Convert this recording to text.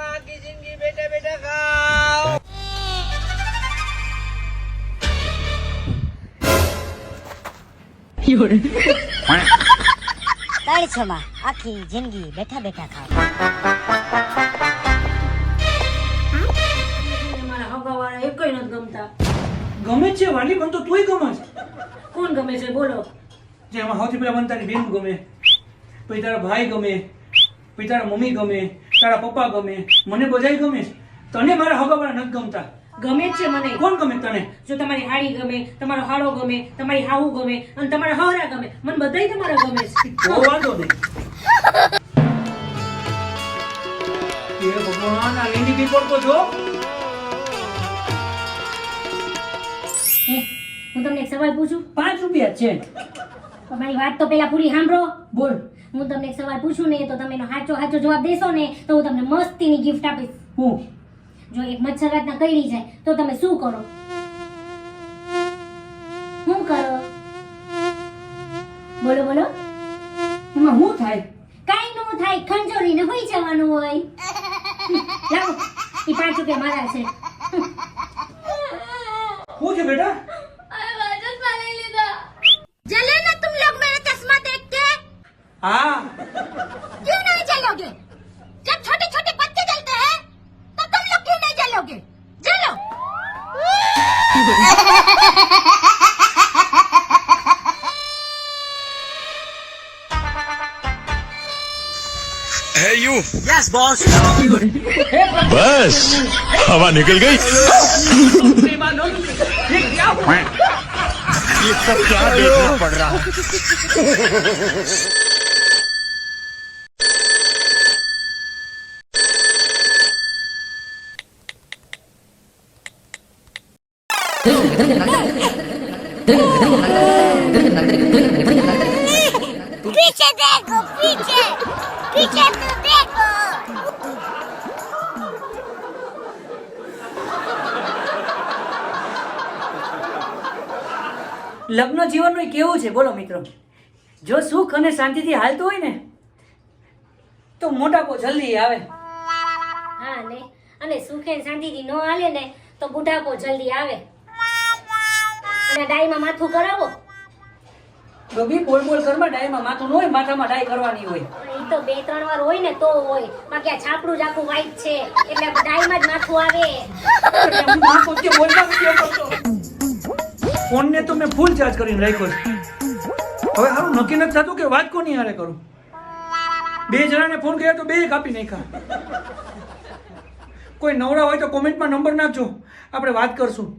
આખી જિંદગી બેઠા બેઠા ખાઓ. તાળી છોમાં આખી જિંદગી બેઠા બેઠા ખાઓ. મારા હગાવાળા એકય નથી ગમતા. ગમે છે વાલી પણ તો તુંય ગમે છે. કોણ ગમે છે બોલો? જે એમાં સૌથી પહેલા મને તારી બેન ગમે, પછી તારા ભાઈ ગમે, પછી તારા મમ્મી ગમે, તારા પપ્પા ગમે, મને બધાય ગમે છે. તને મારા હગાવાળા નથી ગમતા. ગમે જ છે મને. કોણ ગમે તને? જો તમારી હાડી ગમે, તમારો હાડો ગમે, તમારી હાહુ ગમે અને તમારા હવરા ગમે, મને બધાય તમારા ગમે છે. તો વાંધો નહીં. એ ભગવાન આ લીંડી બી પડતો જો. હું તમને એક સવાલ પૂછું? 5 રૂપિયા છે. તમારી વાત તો પેલા પૂરી સાંભળો. બોલ. હું તમને એક સવાલ પૂછું ને તો તમે એનો સાચો જવાબ દેશો ને તો હું તમને મસ્તીની ગિફ્ટ આપીશ. હું જો એક મચ્છર રાતના કરડી જાય તો તમે શું કરો? શું કરો? બોલો બોલો. એમાં શું થાય? કાઈ નો થાય, ખંજોરીને હોઈ જવાનું હોય. લાવો, એ 5 રૂપિયા મારા છે. શું છે બેટા? जले ना तुम लोग मेरा चश्मा देख के? હા क्यों नहीं जलोगे? जब छोटे छोटे बच्चे जलते हैं तो तुम लोग क्यों नहीं जलोगे? जलो. है यू यस बॉस बस हवा निकल गई ये सब क्या देखना पड़ रहा है पीछे देखो, पीछे पीछे तो देखो. લગ્ન જીવનનું કેવું છે બોલો મિત્રો? જો સુખ અને શાંતિથી હાલતું હોય ને તો મોટાપો જલ્દી આવે. હા ને, અને સુખે ને શાંતિથી ન હાલે ને તો બુઢાપો જલ્દી આવે. અને ડાઈમાં માથું કરાવો. ગભી બોલ બોલ કરમાં ડાયમાં માથું ન હોય, માથામાં ડાય કરવાની હોય. એ તો 2-3 વાર હોય ને તો હોય, બાકી આ છાપડું જ આખું white છે એટલે ડાઈમાં જ માથું આવે. ફોનને તો મેં ફૂલ ચાર્જ કરીને રાખ્યો છે. હવે હારું નક્કી નથી થતું કે વાત કોની હારે કરું. 2 જણાને ફોન કર્યા તો 2 કાપી નાખ્યા. કોઈ નવરા હોય તો કોમેન્ટમાં નંબર નાખજો, આપણે વાત કરશું.